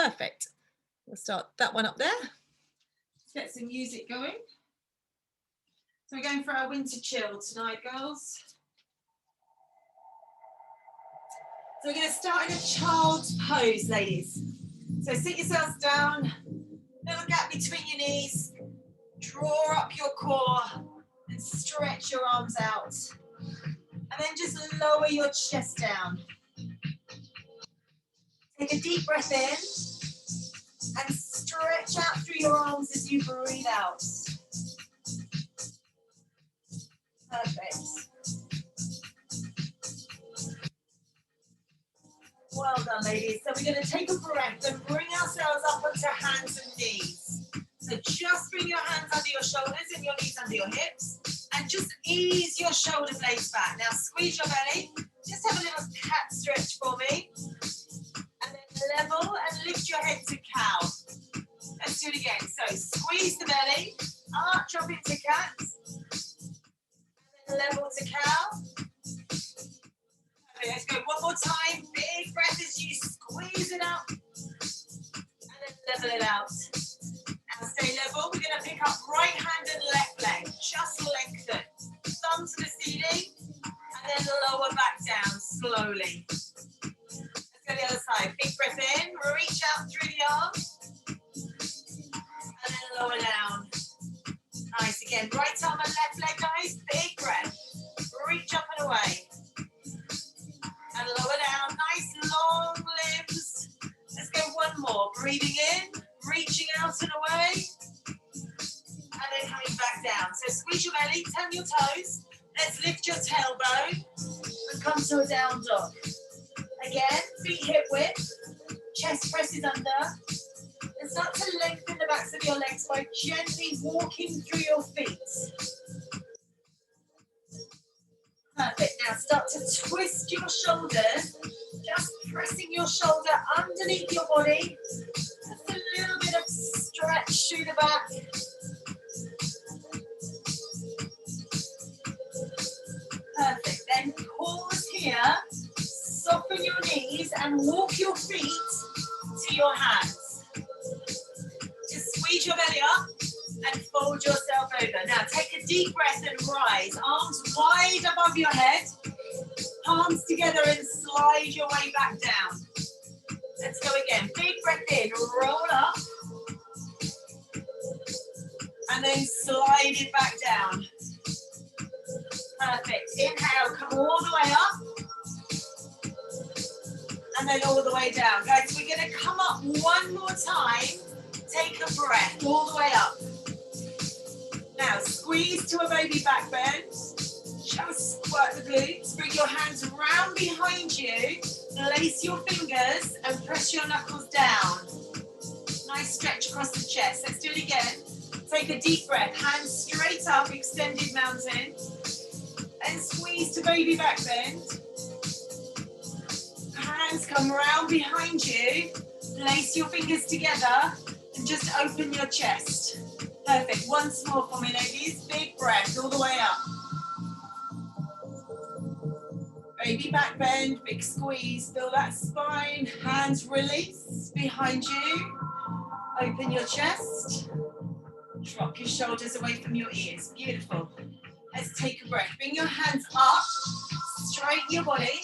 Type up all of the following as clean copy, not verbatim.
Perfect. We'll start that one up there. Let's get some music going. So we're going for our winter chill tonight, girls. So we're going to start in a child's pose, ladies. So sit yourselves down, little gap between your knees, draw up your core and stretch your arms out. And then just lower your chest down. Take a deep breath in and stretch out through your arms as you breathe out. Perfect. Well done, ladies. So we're going to take a breath and bring ourselves up onto hands and knees. So just bring your hands under your shoulders and your knees under your hips. And just ease your shoulder blades back. Now squeeze your belly. Just have a little cat stretch for me. And then level and lift your head to cow. Let's do it again. So squeeze the belly, arch up into cat. And then level to cow. Okay, let's go one more time. Big breath as you squeeze it out. And then level it out. Now stay level. We're going to pick up right hand and left leg. Just lengthen. Thumb to the ceiling. And then lower back down slowly. Let's go the other side. Big breath in. Reach out through the arms. And then lower down. Nice. Again, right arm and left leg, guys. Big breath. Reach up and away. And lower down. Nice long limbs. Let's go one more. Breathing in. Reaching out and away. And then coming back down. So squeeze your belly. Turn your toes. Let's lift your tailbone. And come to a down dog. Again, feet hip width. Chest presses under. And start to lengthen the backs of your legs by gently walking through your feet. Perfect. Now start to twist your shoulders. Just pressing your shoulder underneath your body. Just a little bit of stretch through the back. Perfect. Then pause here. Soften your knees and walk your feet to your hands. Just squeeze your belly up and fold yourself over. Now take a deep breath and rise. Arms wide above your head. Palms together and slide your way back down. Let's go again. Big breath in. Roll up. And then slide it back down. Perfect. Inhale. Come all the way up. And then all the way down. Guys, we're going to come up one more time. Take a breath all the way up. Now, squeeze to a baby back bend. Just squirt the glutes. Bring your hands round behind you. Lace your fingers and press your knuckles down. Nice stretch across the chest. Let's do it again. Take a deep breath. Hands straight up, extended mountain. And squeeze to baby back bend. Hands come round behind you. Lace your fingers together and just open your chest. Perfect. Once more for me, ladies. Big breath all the way up. Baby back bend, big squeeze. Feel that spine. Hands release behind you. Open your chest. Drop your shoulders away from your ears. Beautiful. Let's take a breath. Bring your hands up. Straighten your body.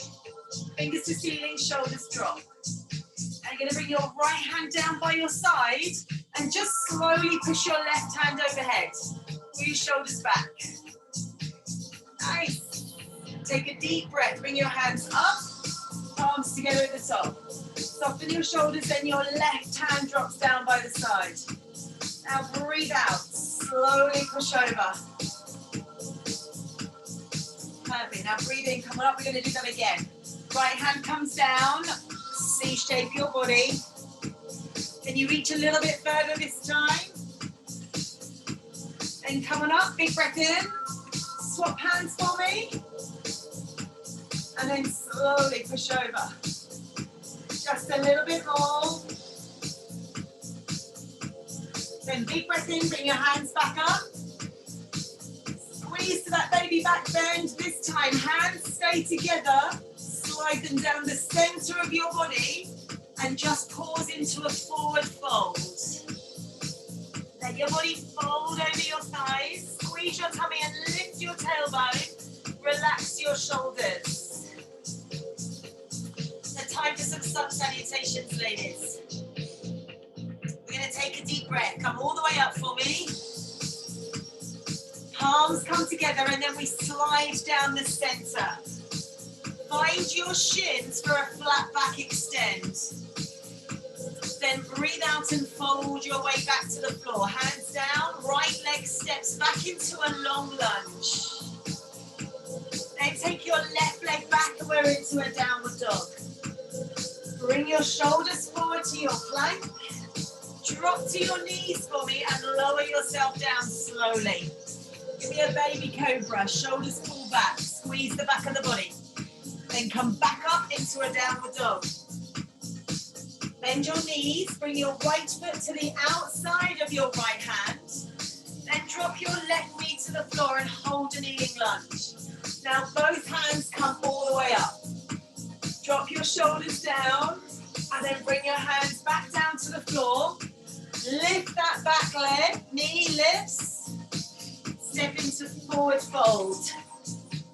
Fingers to ceiling, shoulders drop. And you're going to bring your right hand down by your side and just slowly push your left hand overhead. Pull your shoulders back. Nice. Take a deep breath. Bring your hands up, palms together at the top. Soften your shoulders, then your left hand drops down by the side. Now breathe out. Slowly push over. Perfect. Now breathe in. Come on up. We're going to do that again. Right hand comes down. C shape your body. Can you reach a little bit further this time? Then come on up. Big breath in. Swap hands for me. And then slowly push over. Just a little bit more. Then big breath in, bring your hands back up. Squeeze to that baby back bend. This time, hands stay together. Slide them down the center of your body And just pause into a forward fold. Let your body fold over your thighs. Squeeze your tummy and lift your tailbone. Relax your shoulders. The time for some sun salutations, ladies. We're going to take a deep breath. Come all the way up for me. Palms come together and then we slide down the center. Find your shins for a flat back extend. Then breathe out and fold your way back to the floor. Hands down, right leg steps back into a long lunge. Then take your left leg back and we're into a downward dog. Bring your shoulders forward to your flank. Drop to your knees for me and lower yourself down slowly. Give me a baby cobra, shoulders pull back, squeeze the back of the body. Then come back up into a downward dog. Bend your knees, bring your right foot to the outside of your right hand. Then drop your left knee to the floor and hold a kneeling lunge. Now both hands come all the way up. Drop your shoulders down and then bring your hands back down to the floor. Lift that back leg, knee lifts. Step into forward fold.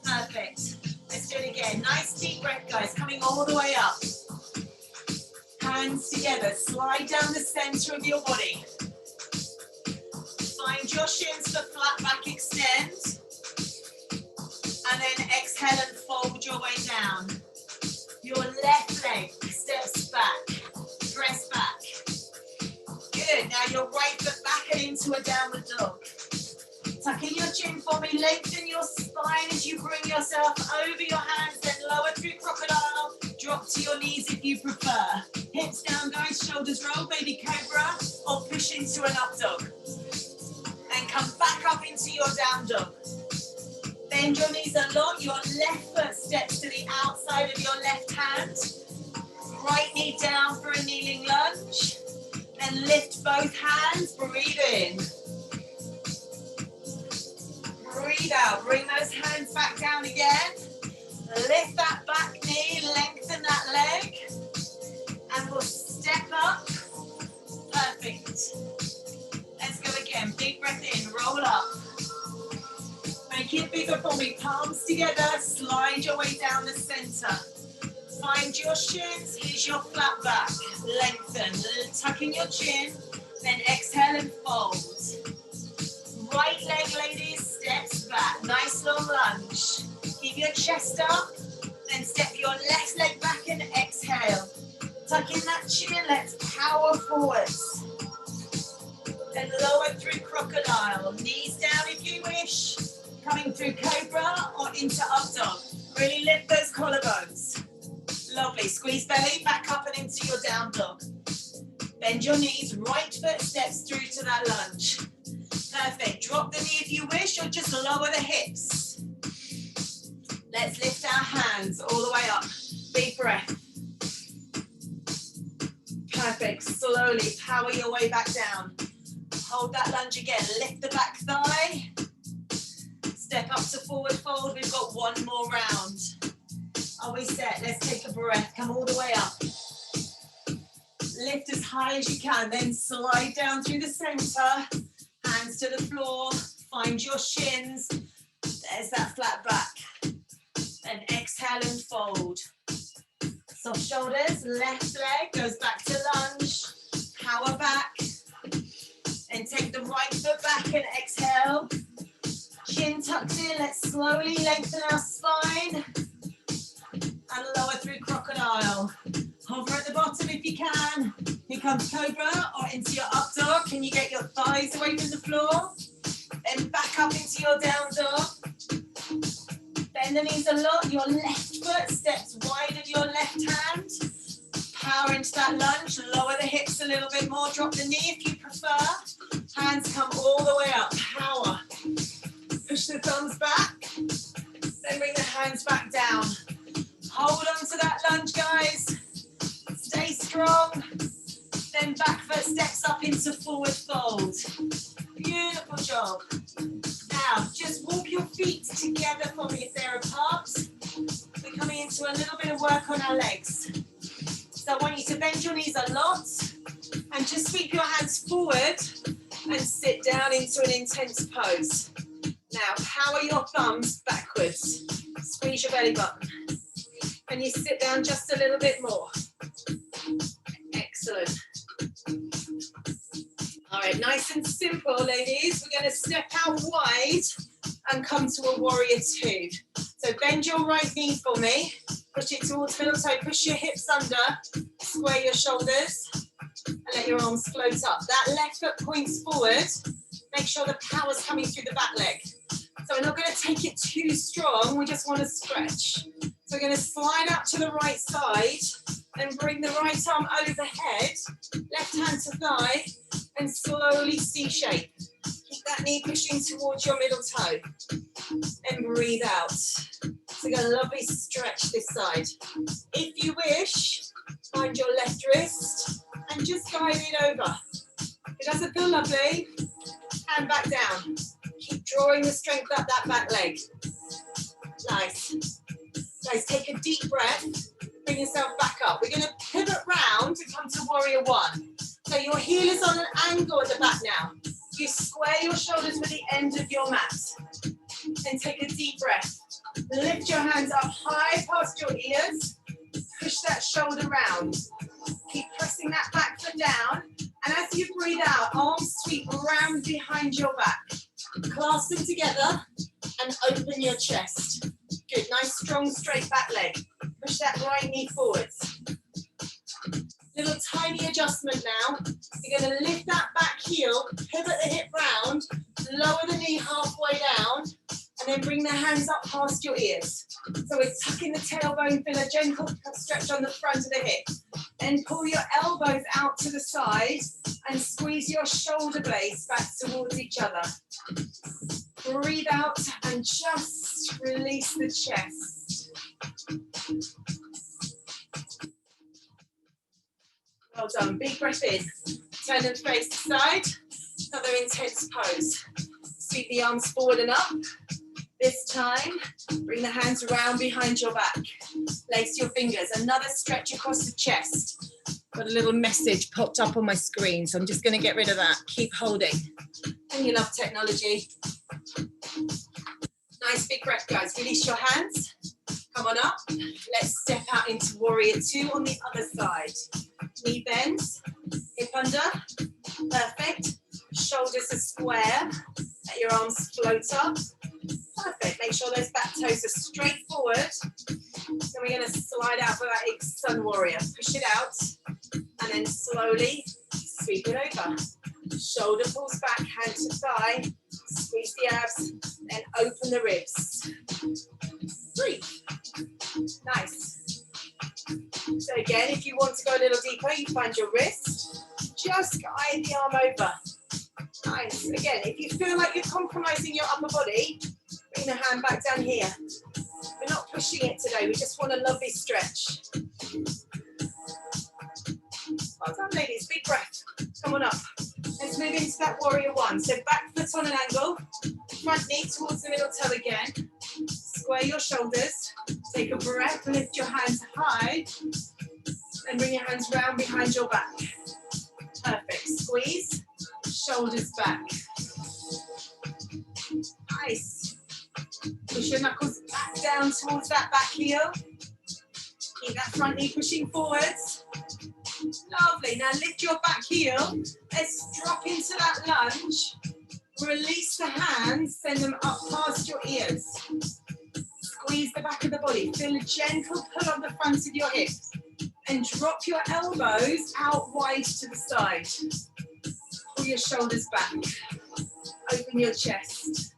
Perfect. Let's do it again. Nice deep breath, guys. Coming all the way up. Hands together. Slide down the center of your body. Find your shins for flat back extend. And then exhale and fold your way down. Your left leg steps back. Press back. Good. Now your right foot back and into a downward dog. Tuck in your chin for me, lengthen your spine as you bring yourself over your hands, then lower through crocodile, drop to your knees if you prefer. Hips down, guys, shoulders roll, baby cobra, or push into an up dog. And come back up into your down dog. Bend your knees a lot, your left foot steps to the outside of your left hand. Right knee down for a kneeling lunge. Then lift both hands, breathe in. Breathe out, bring those hands back down again. Lift that back knee, lengthen that leg. And we'll step up. Perfect. Let's go again, big breath in, roll up. Make it bigger for me, palms together, slide your way down the center. Find your shins, here's your flat back. Lengthen, tuck in your chin, then exhale and fold. Right leg, ladies, steps back. Nice long lunge. Keep your chest up. Then step your left leg back and exhale. Tuck in that chin. Let's power forwards. Then lower through crocodile. Knees down if you wish. Coming through cobra or into up dog. Really lift those collarbones. Lovely. Squeeze belly back up and into your down dog. Bend your knees. Right foot steps through to that lunge. Perfect. Drop the knee if you wish or just lower the hips. Let's lift our hands all the way up. Big breath. Perfect. Slowly power your way back down. Hold that lunge again. Lift the back thigh. Step up to forward fold. We've got one more round. Are we set? Let's take a breath. Come all the way up. Lift as high as you can. Then slide down through the center. Hands to the floor, find your shins, there's that flat back. Then exhale and fold. Soft shoulders, left leg goes back to lunge, power back. Then take the right foot back and exhale. Chin tucked in, let's slowly lengthen our spine. And lower through crocodile. Hover at the bottom if you can. Here comes cobra or into your up dog. Can you get your thighs away from the floor? Then back up into your down dog. Bend the knees a lot. Your left foot steps wide of your left hand. Power into that lunge. Lower the hips a little bit more. Drop the knee if you prefer. Hands come all the way up. Power. Push the thumbs back. Then bring the hands back down. Hold on to that lunge, guys. Stay strong. Then back foot steps up into forward fold. Beautiful job. Now, just walk your feet together for me if they're apart. We're coming into a little bit of work on our legs. So I want you to bend your knees a lot and just sweep your hands forward and sit down into an intense pose. Now, power your thumbs backwards. Squeeze your belly button. And you sit down just a little bit more. Excellent. All right, nice and simple, ladies. We're going to step out wide and come to a warrior two. So bend your right knee for me. Push it towards middle toe. Push your hips under. Square your shoulders. And let your arms float up. That left foot points forward. Make sure the power's coming through the back leg. So we're not going to take it too strong. We just want to stretch. So we're going to slide out to the right side and bring the right arm overhead. Left hand to thigh and slowly C-shape. Keep that knee pushing towards your middle toe. And breathe out. So we're going to lovely stretch this side. If you wish, find your left wrist and just guide it over. It doesn't feel lovely. Hand back down. Keep drawing the strength up that back leg. Nice. Guys, take a deep breath. Bring yourself back up. We're going to pivot round to come to warrior one. So your heel is on an angle at the back now. You square your shoulders with the end of your mat. And take a deep breath. Lift your hands up high past your ears. Push that shoulder round. Keep pressing that back foot down. And as you breathe out, arms sweep round behind your back. Clasp them together and open your chest. Good, nice strong straight back leg. Push that right knee forwards. Little tiny adjustment now. You're going to lift that back heel, pivot the hip round, lower the knee halfway down, and then bring the hands up past your ears. So we're tucking the tailbone, feel a gentle stretch on the front of the hip. Then pull your elbows out to the side and squeeze your shoulder blades back towards each other. Breathe out and just release the chest. Well done. Big breath in. Turn and face to side. Another intense pose. Sweep the arms forward and up. This time, bring the hands around behind your back. Lace your fingers. Another stretch across the chest. Got a little message popped up on my screen, so I'm just going to get rid of that. Keep holding. And you love technology. Nice big breath, guys. Release your hands. Come on up. Let's step out into warrior two on the other side. Knee bends, hip under. Perfect. Shoulders are square. Let your arms float up. Perfect. Make sure those back toes are straight forward. Then we're going to slide out for that sun warrior. Push it out. And then slowly sweep it over. Shoulder pulls back, hand to thigh. Squeeze the abs. Then open the ribs. Breathe. Nice. So again, if you want to go a little deeper, you find your wrist. Just guide the arm over. Nice. Again, if you feel like you're compromising your upper body, bring the hand back down here. We're not pushing it today. We just want a lovely stretch. Well done, ladies. Big breath. Come on up. Let's move into that warrior one. So back foot on an angle. Front knee towards the middle toe again. Square your shoulders. Take a breath. Lift your hands high. And bring your hands round behind your back. Perfect. Squeeze. Shoulders back. Nice. Push your knuckles back down towards that back heel. Keep that front knee pushing forwards. Lovely. Now lift your back heel. Let's drop into that lunge. Release the hands. Send them up past your ears. Squeeze the back of the body. Feel a gentle pull on the front of your hips. And drop your elbows out wide to the side. Pull your shoulders back. Open your chest.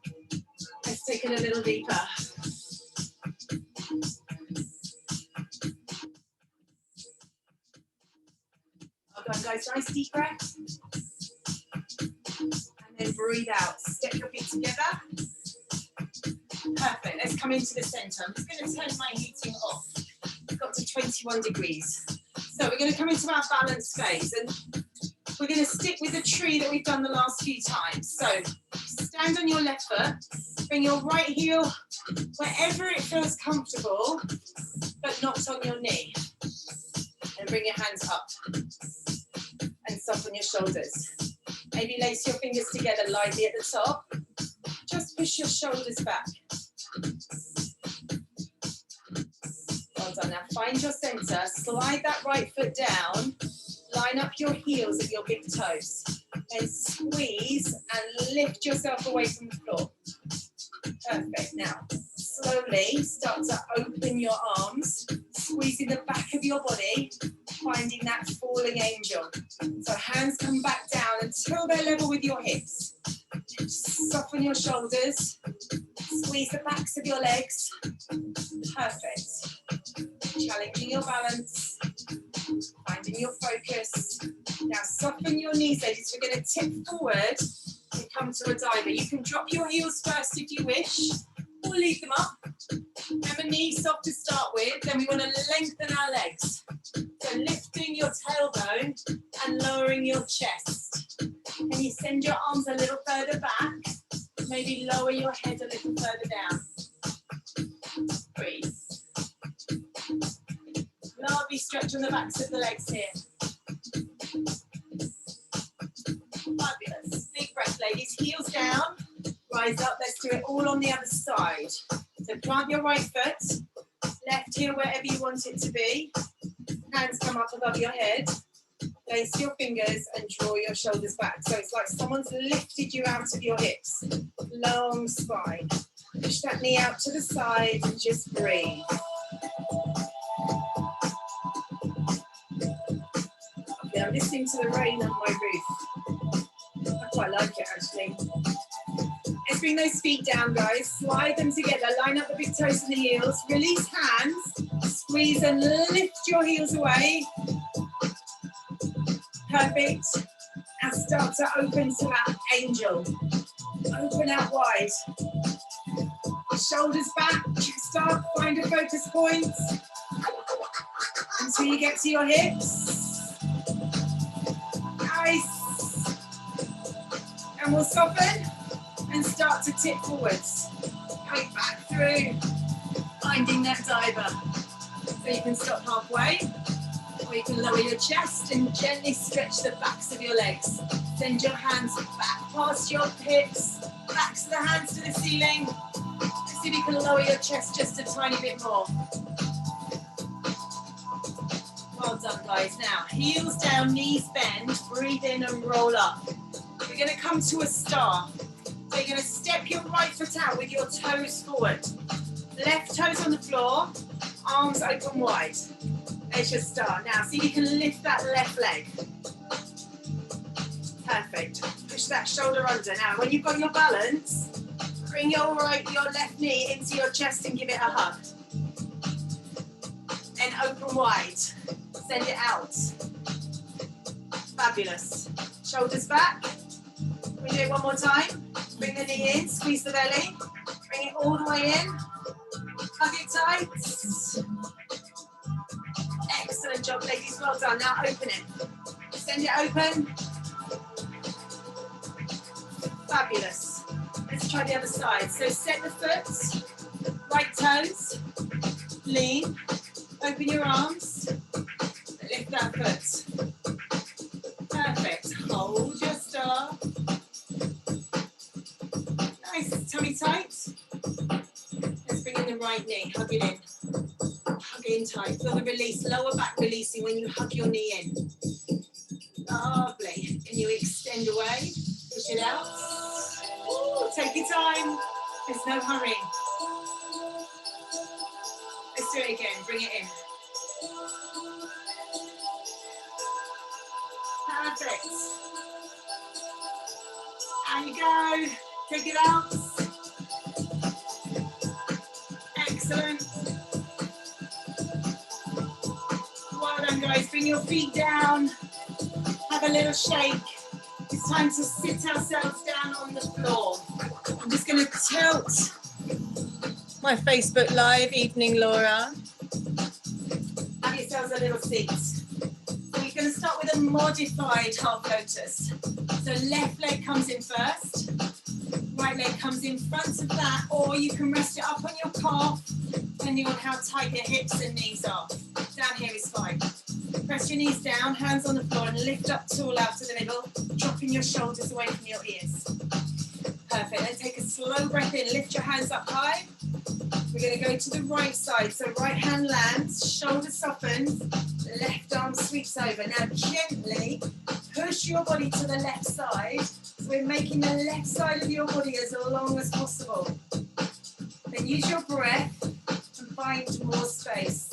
Let's take it a little deeper. Well done, guys. Nice deep breath. And then breathe out. Step your feet together. Perfect. Let's come into the center. I'm just going to turn my heating off. We've got to 21 degrees. So we're going to come into our balance phase. And we're going to stick with the tree that we've done the last few times. So stand on your left foot, bring your right heel wherever it feels comfortable, but not on your knee. And bring your hands up and soften your shoulders. Maybe lace your fingers together lightly at the top. Just push your shoulders back. Well done. Now find your center. Slide that right foot down. Line up your heels at your big toes. Then squeeze and lift yourself away from the floor. Perfect. Now, slowly start to open your arms, squeezing the back of your body, finding that falling angel. So hands come back down until they're level with your hips. Soften your shoulders, squeeze the backs of your legs. Perfect. Challenging your balance, finding your focus. Now soften your knees, ladies. We're going to tip forward and come to a diver. You can drop your heels first if you wish, or leave them up. Remember, knees soft to start with, then we want to lengthen our legs. So lifting your tailbone and lowering your chest. Can you send your arms a little further back? Maybe lower your head a little further down. Breathe. Lovely stretch on the backs of the legs here. Fabulous. Big breath, ladies. Heels down. Rise up. Let's do it all on the other side. So plant your right foot. Left heel wherever you want it to be. Hands come up above your head. Place your fingers and draw your shoulders back. So it's like someone's lifted you out of your hips. Long spine. Push that knee out to the side and just breathe. Okay, I'm listening to the rain on my roof. I quite like it actually. Let's bring those feet down, guys. Slide them together. Line up the big toes and the heels. Release hands. Squeeze and lift your heels away. Perfect. And start to open to that angel. Open out wide. Shoulders back. Start, find a focus point. Until you get to your hips. Nice. And we'll soften and start to tip forwards. Going back through. Finding that diver. So you can stop halfway. Or you can lower your chest and gently stretch the backs of your legs. Send your hands back past your hips, backs of the hands to the ceiling. Let's see if you can lower your chest just a tiny bit more. Well done, guys. Now, heels down, knees bend, breathe in and roll up. We're going to come to a star. So you're going to step your right foot out with your toes forward. Left toes on the floor, arms open wide. There's your star. Now, see if you can lift that left leg. Perfect. Push that shoulder under. Now, when you've got your balance, bring your left knee into your chest and give it a hug. And open wide. Send it out. Fabulous. Shoulders back. We do it one more time. Bring the knee in, squeeze the belly. Bring it all the way in. Hug it tight. Excellent job, ladies. Well done. Now open it. Send it open. Fabulous. Let's try the other side. So set the foot, right toes, lean, open your arms, lift that foot. Perfect. Hold your star. Nice. Tummy tight. Let's bring in the right knee. Hug it in. Hug it in tight. Feel the release. Lower back releasing when you hug your knee in. Lovely. Can you extend away? Push it out. Ooh, take your time. There's no hurry. Let's do it again. Bring it in. Perfect. There you go. Take it out. Excellent. Well done, guys. Bring your feet down. Have a little shake. It's time to sit ourselves down on the floor. I'm just going to tilt my Facebook Live. Evening, Laura. Have yourselves a little seat. So we're going to start with a modified half lotus. So left leg comes in first. Right leg comes in front of that, or you can rest it up on your calf, depending on how tight your hips and knees are. Down here is fine. Press your knees down, hands on the floor, and lift up tall out to the middle, dropping your shoulders away from your ears. Perfect. Then take a slow breath in, lift your hands up high. We're going to go to the right side. So right hand lands, shoulders softens, left arm sweeps over. Now gently push your body to the left side. So we're making the left side of your body as long as possible. Then use your breath and find more space.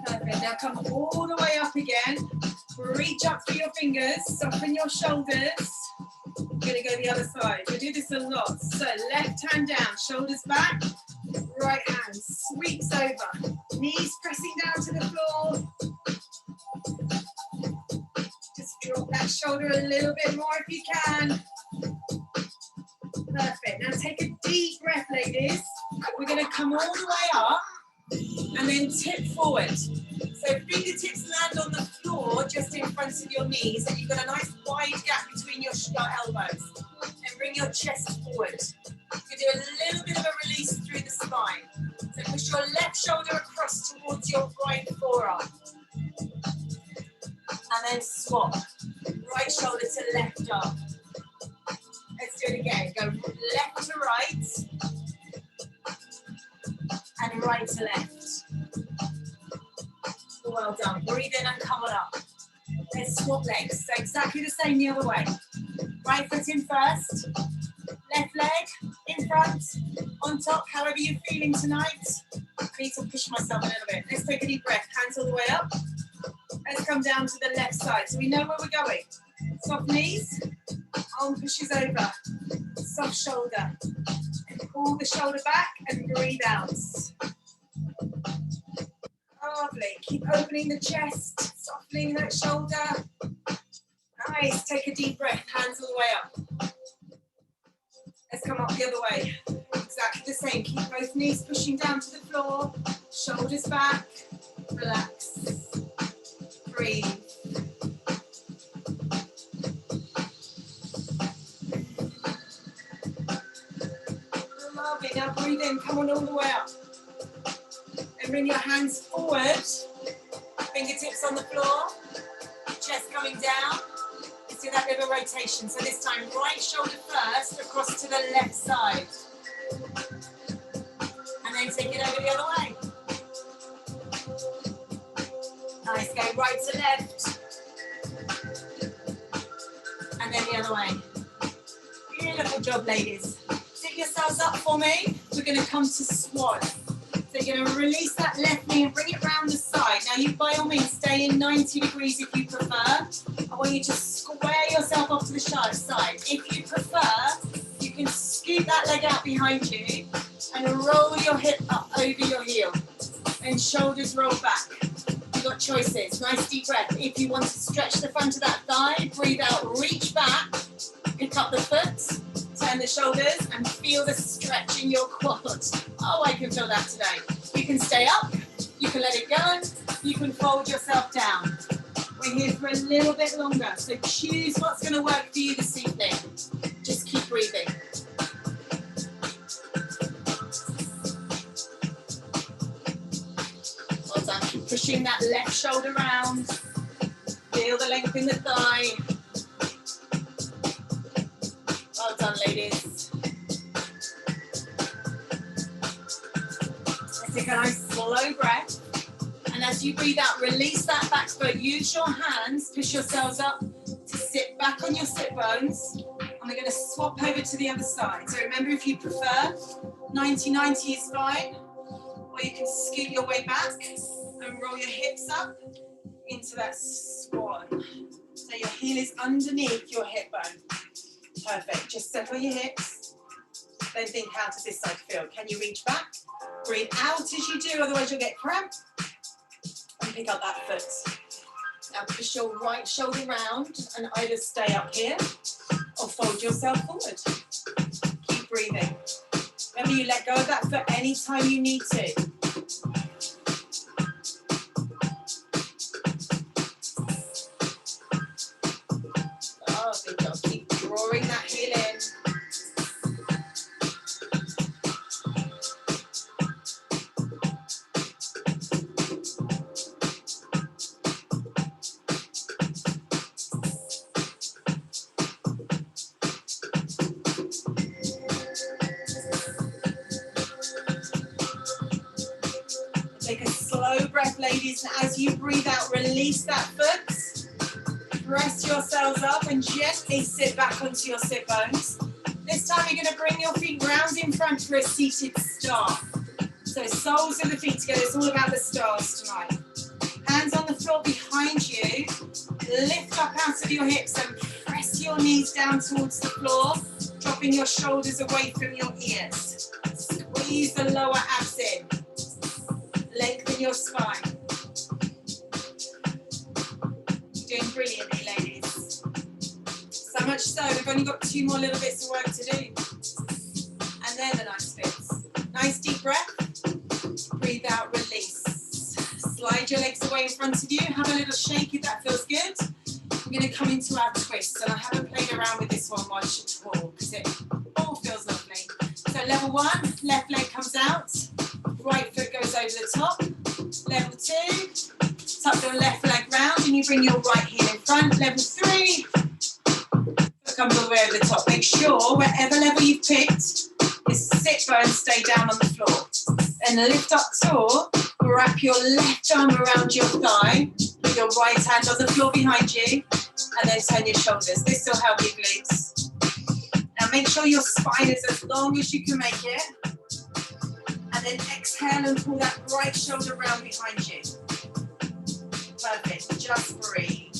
Perfect. Now come all the way up again. Reach up through your fingers, soften your shoulders. We're going to go the other side. We do this a lot. So left hand down, shoulders back, right hand sweeps over. Knees pressing down to the floor. Just drop that shoulder a little bit more if you can. Perfect. Now take a deep breath, ladies. We're going to come all the way up and then tip forward. So fingertips land on the floor just in front of your knees, and you've got a nice wide gap between your elbows. And bring your chest forward. You do a little bit of a release through the spine. So push your left shoulder across towards your right forearm. And then swap. Right shoulder to left arm. Let's do it again. Go left to right. And right to left. Well done. Breathe in and come on up. Let's swap legs. So exactly the same the other way. Right foot in first. Left leg in front. On top, however you're feeling tonight. I need to push myself a little bit. Let's take a deep breath. Hands all the way up. Let's come down to the left side. So we know where we're going. Soft knees. Arm pushes over. Soft shoulder. And pull the shoulder back and breathe out. Lovely. Keep opening the chest, softening that shoulder. Nice. Take a deep breath. Hands all the way up. Let's come up the other way. Exactly the same. Keep both knees pushing down to the floor. Shoulders back. Relax. Breathe. Lovely. Now breathe in. Come on all the way up. And bring your hands forward, fingertips on the floor, chest coming down. Let's do that bit of a rotation. So this time, right shoulder first, across to the left side. And then take it over the other way. Nice, go right to left. And then the other way. Beautiful job, ladies. Sit yourselves up for me. We're going to come to squat. So you're going to release that left knee and bring it round the side. Now you by all means stay in 90 degrees if you prefer. I want you to square yourself off to the side. If you prefer, you can scoot that leg out behind you and roll your hip up over your heel. And shoulders roll back. You've got choices. Nice deep breath. If you want to stretch the front of that thigh, breathe out, reach back, pick up the foot. Turn the shoulders and feel the stretch in your quad. Oh, I can feel that today. You can stay up, you can let it go, you can fold yourself down. We're here for a little bit longer, so choose what's going to work for you this evening. Just keep breathing. Well done. Keep pushing that left shoulder round. Feel the length in the thigh. Well done, ladies. Let's take a nice slow breath. And as you breathe out, release that back foot. Use your hands, push yourselves up to sit back on your sit bones. And we're going to swap over to the other side. So remember, if you prefer, 90-90 is fine. Or you can scoot your way back and roll your hips up into that swan. So your heel is underneath your hip bone. Perfect. Just settle your hips. Then think, how does this side feel? Can you reach back? Breathe out as you do, otherwise you'll get cramp. And pick up that foot. Now push your right shoulder round and either stay up here or fold yourself forward. Keep breathing. Remember, you let go of that foot anytime you need to. Oh, good job. Keep drawing that heel in. slow breath, ladies. And as you breathe out, release that foot. Press yourselves up and gently sit back onto your sit bones. This time you're going to bring your feet round in front for a seated star. So soles of the feet together. It's all about the stars tonight. Hands on the floor behind you. Lift up out of your hips and press your knees down towards the floor, dropping your shoulders away from your ears. Squeeze the lower abs in. Lengthen your spine. You're doing brilliantly, ladies. So much so, we've only got 2 more little bits of work to do. And they're the nice bits. Nice deep breath. Breathe out, release. Slide your legs away in front of you. Have a little shake if that feels good. We're going to come into our twists. And I haven't played around with this one much at all because it all feels lovely. So level 1, left leg comes out. Right foot goes over the top. Level 2, tuck your left leg round and you bring your right heel in front. Level 3, foot comes all the way over the top. Make sure wherever level you've picked, is sit bones stay down on the floor. And lift up tall, wrap your left arm around your thigh, put your right hand on the floor behind you, and then turn your shoulders. This will help your glutes. Now make sure your spine is as long as you can make it. And then exhale and pull that right shoulder round behind you. Perfect, just breathe.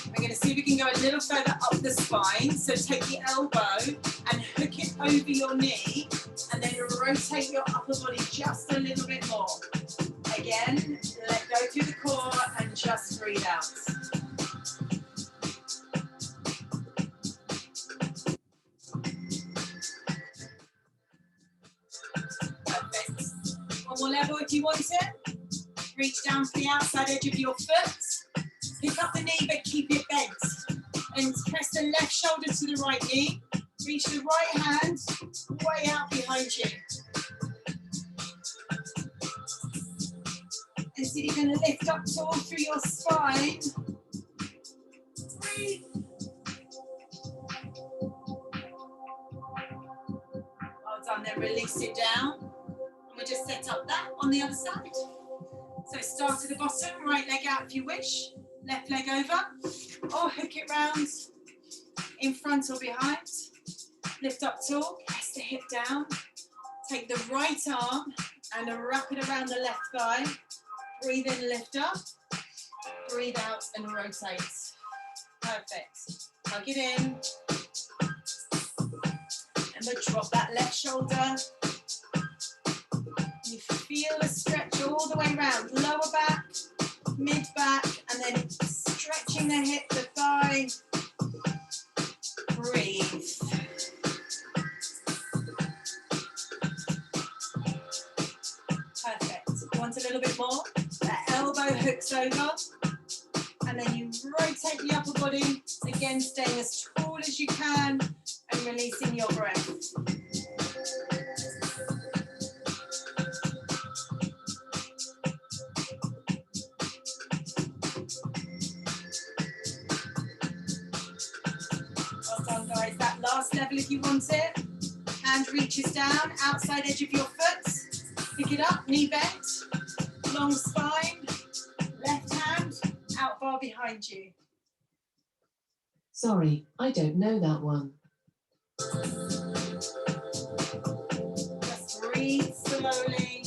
We're going to see if we can go a little further up the spine. So take the elbow and hook it over your knee and then rotate your upper body just a little bit more. Again, let go through the core and just breathe out. Perfect. One more level if you want it. Reach down to the outside edge of your foot. Pick up the knee but keep it bent. And press the left shoulder to the right knee. Reach the right hand way out behind you. And so you're going to lift up tall through your spine. Breathe. Well done, then release it down. And we just set up that on the other side. So start at the bottom, right leg out if you wish. Left leg over, or hook it round in front or behind. Lift up tall, press the hip down. Take the right arm and wrap it around the left thigh. Breathe in, lift up. Breathe out and rotate. Perfect. Hug it in. And then drop that left shoulder. You feel the stretch all the way around. Lower back, mid back, and then stretching the hip, the thigh. Breathe. Perfect. You want a little bit more? That elbow hooks over. And then you rotate the upper body. Again, staying as tall as you can and releasing your breath. Guys, that last level if you want it. Hand reaches down, outside edge of your foot. Pick it up, knee bent, long spine, left hand, out far behind you. Sorry, I don't know that one. Just breathe slowly.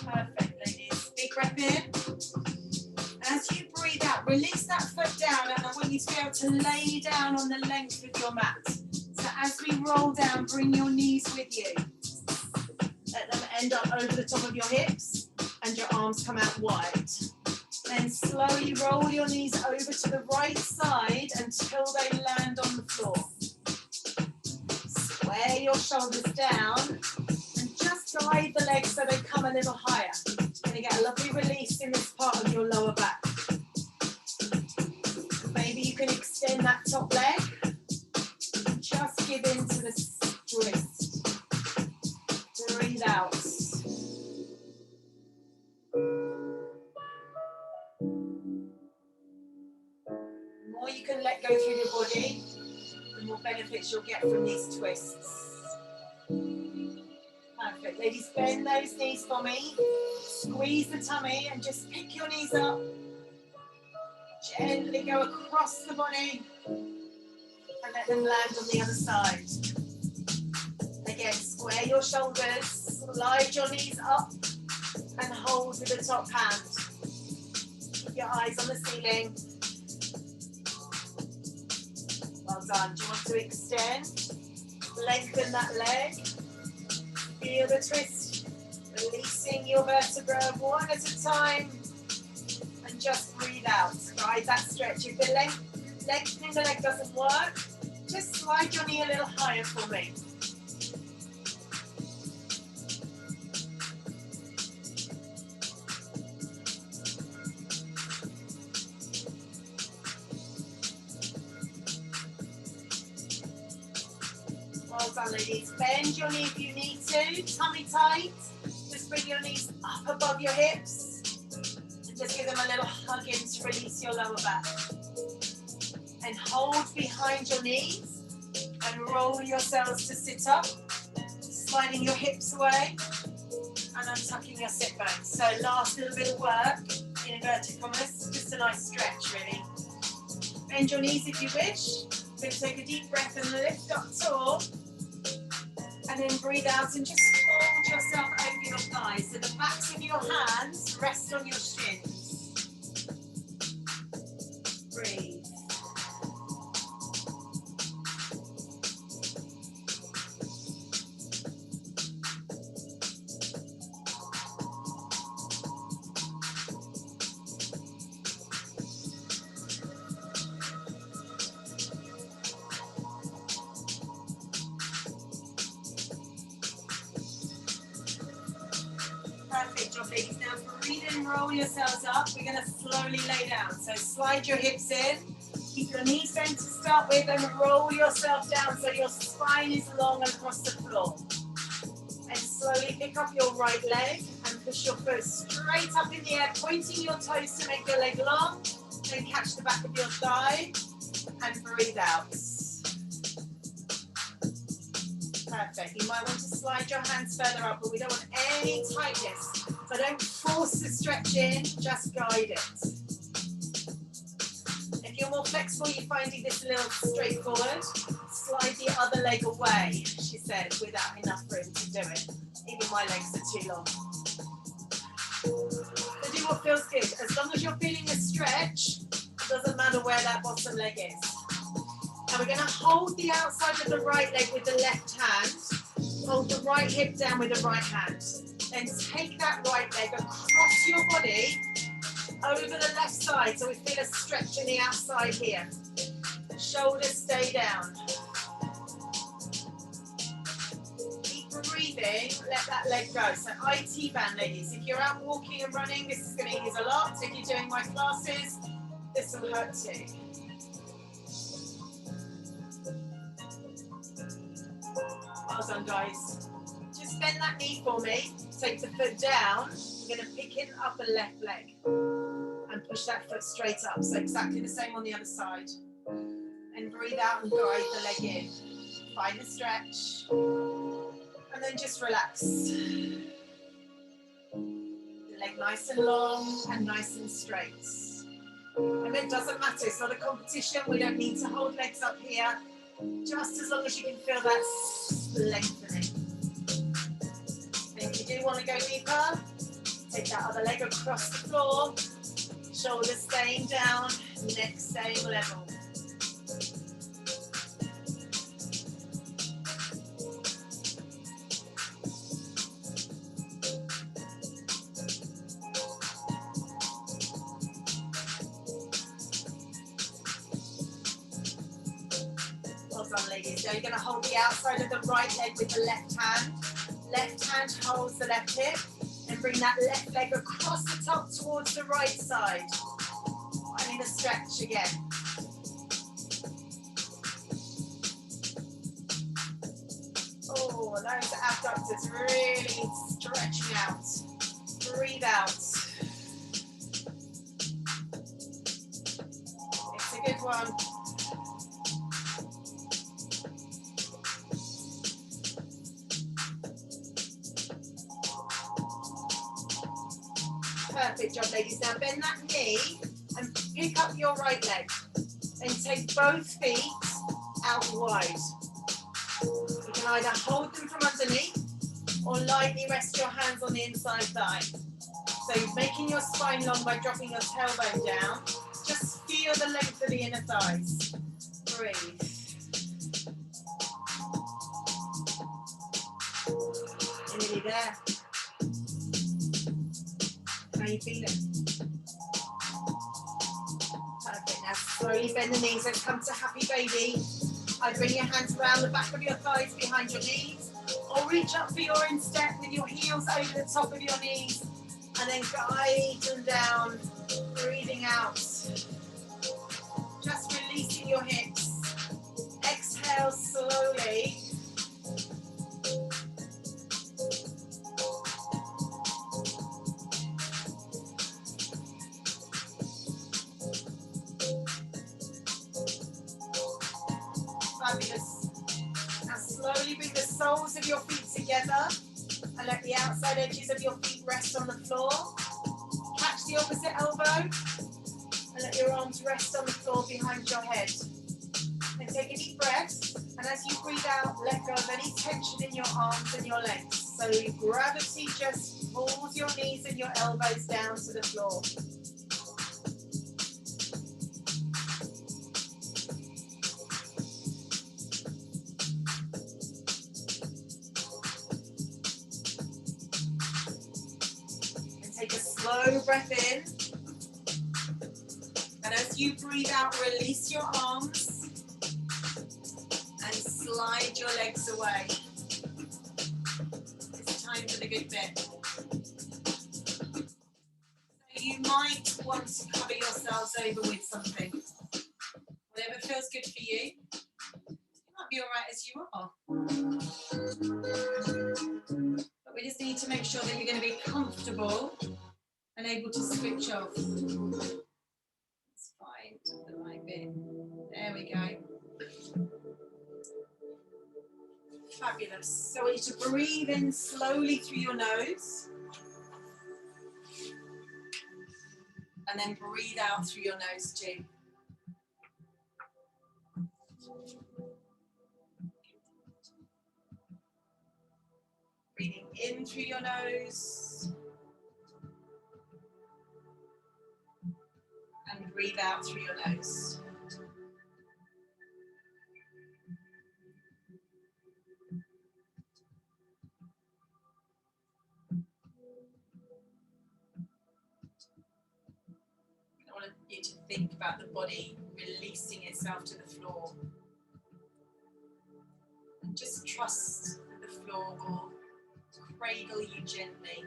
Perfect, ladies. Big breath in. As you breathe out, release that foot down, and I want you to be able to lay down on the length of your mat. So as we roll down, bring your knees with you. Let them end up over the top of your hips, and your arms come out wide. Then slowly roll your knees over to the right side until they land on the floor. Square your shoulders down, and just guide the legs so they come a little higher. You're going to get a lovely release in this part of your lower back. Maybe you can extend that top leg. Just give in to the twist. Breathe out. more you can let go through your body, the more benefits you'll get from these twists. Perfect. Ladies, bend those knees for me. Squeeze the tummy and just pick your knees up. Gently go across the body and let them land on the other side. Again, square your shoulders, slide your knees up and hold with the top hand. Keep your eyes on the ceiling. Well done. Do you want to extend? Lengthen that leg. Feel the twist. Releasing your vertebra one at a time. And just breathe out. Ride that stretch. If the lengthening the leg doesn't work, just slide your knee a little higher for me. Well done, ladies. Bend your knee if you need to. Tummy tight. Just bring your knees up above your hips. And just give them a little hug in to release your lower back. And hold behind your knees. And roll yourselves to sit up. Sliding your hips away. And untucking your sit bones. So last little bit of work in inverted commas. Just a nice stretch, really. Bend your knees if you wish. We're going to take a deep breath and lift up tall. And then breathe out and just fold yourself over your thighs. So the backs of your hands rest on your shins. Breathe. Perfect job, ladies. Now breathe in, roll yourselves up. We're going to slowly lay down. So slide your hips in. Keep your knees bent to start with and roll yourself down so your spine is long across the floor. And slowly pick up your right leg and push your foot straight up in the air, pointing your toes to make your leg long. Then catch the back of your thigh and breathe out. Perfect. You might want to slide your hands further up, but we don't want any tightness. So don't force the stretch in, just guide it. If you're more flexible, you're finding this a little straightforward, slide the other leg away, she said, without enough room to do it. Even my legs are too long. So do what feels good. As long as you're feeling the stretch, it doesn't matter where that bottom leg is. Now we're going to hold the outside of the right leg with the left hand. Hold the right hip down with the right hand. Then take that right leg across your body over the left side. So we feel a stretch in the outside here. Shoulders stay down. Keep breathing. Let that leg go. So IT band, ladies. If you're out walking and running, this is going to ease a lot. If you're doing my classes, this will hurt too. Well done, guys. Just bend that knee for me. Take the foot down. You're going to pick in up the left leg and push that foot straight up. So exactly the same on the other side. And breathe out and guide the leg in. Find the stretch. And then just relax. The leg nice and long and nice and straight. And it doesn't matter. It's not a competition. We don't need to hold legs up here. Just as long as you can feel that lengthening. And if you do want to go deeper, take that other leg across the floor, shoulders staying down, neck staying level. So you're going to hold the outside of the right leg with the left hand. Left hand holds the left hip and bring that left leg across the top towards the right side. Finding the stretch again. Oh, those abductors really stretching out. Breathe out. It's a good one. Perfect job, ladies. Now bend that knee and pick up your right leg. And take both feet out wide. You can either hold them from underneath or lightly rest your hands on the inside thigh. So you're making your spine long by dropping your tailbone down. Just feel the length of the inner thighs. Breathe. You're nearly there. How you feeling? Perfect. Now slowly bend the knees and come to happy baby. I bring your hands around the back of your thighs behind your knees, or reach up for your instep with your heels over the top of your knees, and then guide them down, breathing out. Just releasing your hips. Exhale slowly. Fabulous. Now slowly bring the soles of your feet together and let the outside edges of your feet rest on the floor. Catch the opposite elbow and let your arms rest on the floor behind your head. And take a deep breath, and as you breathe out, let go of any tension in your arms and your legs. So gravity just pulls your knees and your elbows down to the floor. Take a slow breath in, and as you breathe out, release your arms and slide your legs away. It's time for the good bit. So you might want to cover yourselves over with something. Whatever feels good for you. You might be all right as you are. But we just need to make sure that you're going to be comfortable and able to switch off. Let's find the right bit. There we go. Fabulous. So I want you to breathe in slowly through your nose. And then breathe out through your nose too. Breathing in through your nose. And breathe out through your nose. I want you to think about the body releasing itself to the floor. And just trust that the floor will cradle you gently.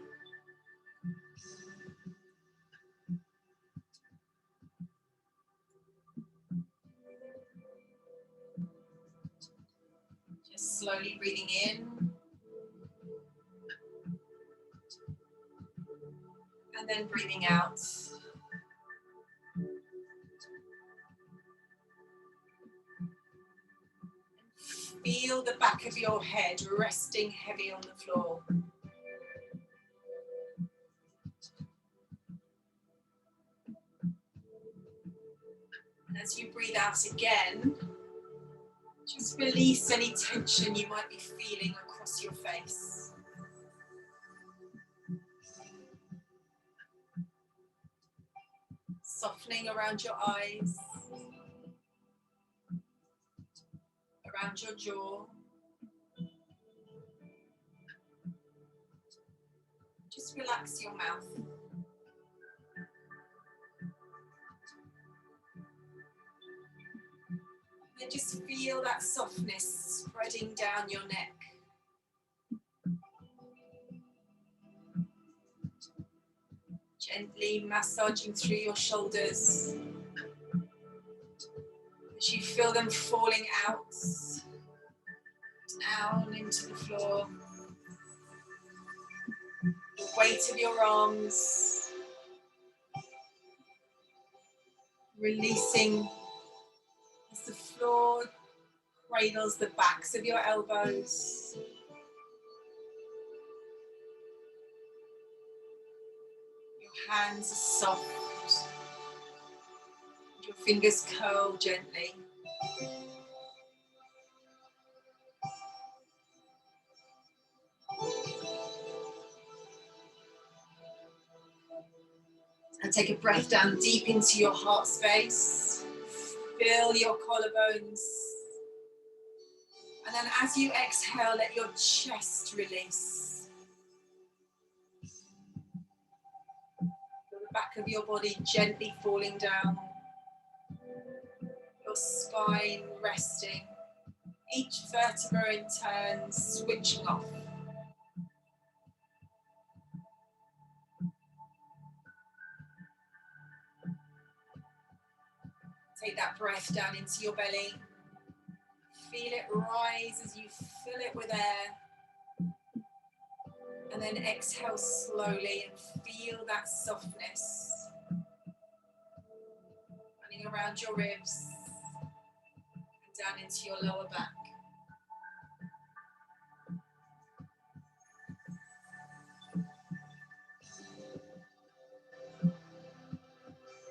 Just slowly breathing in. And then breathing out. Feel the back of your head resting heavy on the floor. And as you breathe out again, just release any tension you might be feeling across your face. Softening around your eyes, around your jaw. Just relax your mouth. And just feel that softness spreading down your neck. Gently massaging through your shoulders as you feel them falling out, down into the floor. The weight of your arms, releasing cradles the backs of your elbows. Your hands are soft. Your fingers curl gently. And take a breath down deep into your heart space. Feel your collarbones. And then as you exhale, let your chest release. Feel the back of your body gently falling down. Your spine resting. Each vertebra in turn switching off. Take that breath down into your belly. Feel it rise as you fill it with air. And then exhale slowly and feel that softness running around your ribs and down into your lower back.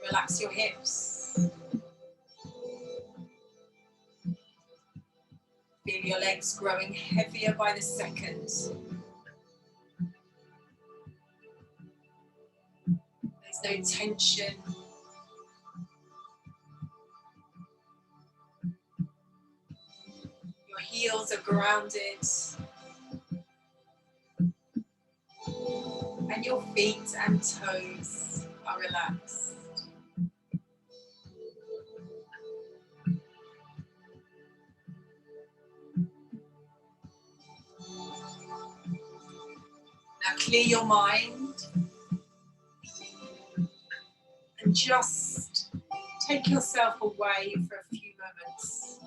Relax your hips. Feel your legs growing heavier by the second. There's no tension. Your heels are grounded. And your feet and toes are relaxed. Now clear your mind and just take yourself away for a few moments.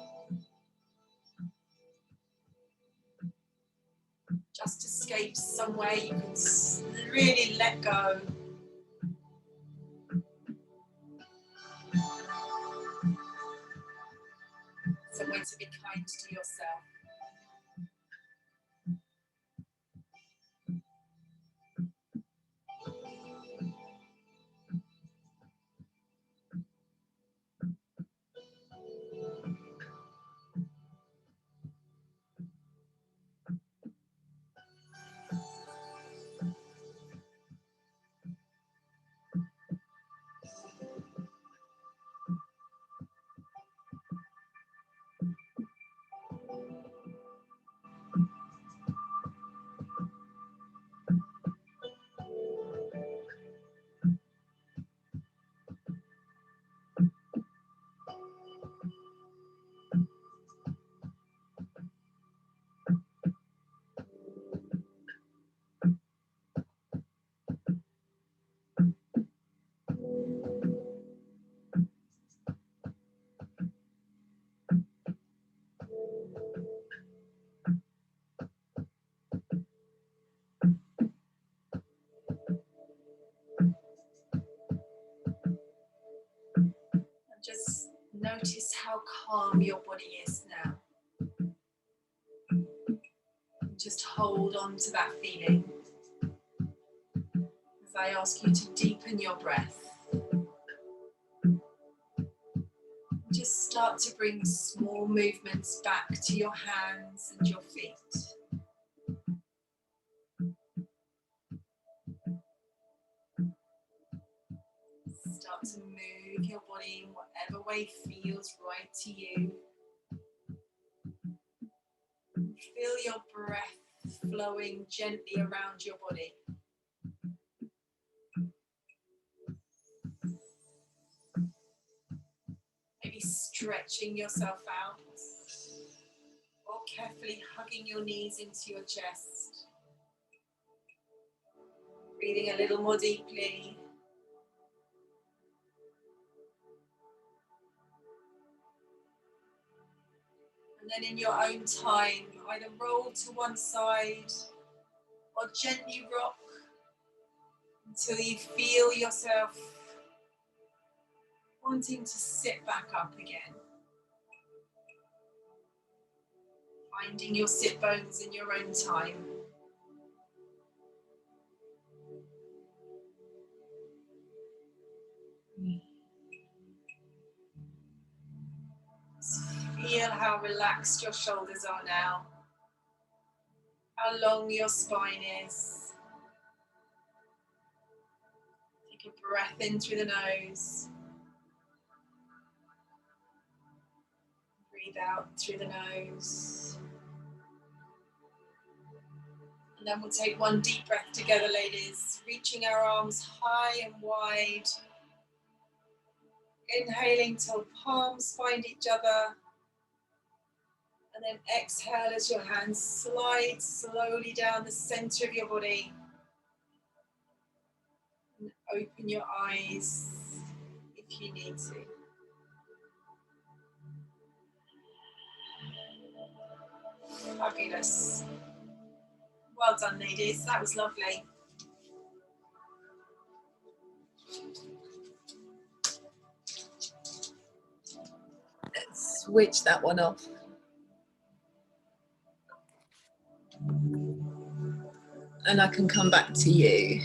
Just escape somewhere you can really let go. Somewhere to be kind to yourself. Just notice how calm your body is now. Just hold on to that feeling as I ask you to deepen your breath. Just start to bring small movements back to your hands and your feet. Start to move your body in whatever way feels right to you. Feel your breath flowing gently around your body. Maybe stretching yourself out or carefully hugging your knees into your chest. Breathing a little more deeply. And then in your own time, either roll to one side or gently rock until you feel yourself wanting to sit back up again. Finding your sit bones in your own time. Feel how relaxed your shoulders are now. How long your spine is. Take a breath in through the nose. Breathe out through the nose. And then we'll take one deep breath together, ladies. Reaching our arms high and wide. Inhaling till palms find each other. And then exhale as your hands slide slowly down the center of your body. And open your eyes if you need to. Fabulous. Well done, ladies. That was lovely. Let's switch that one off. And I can come back to you.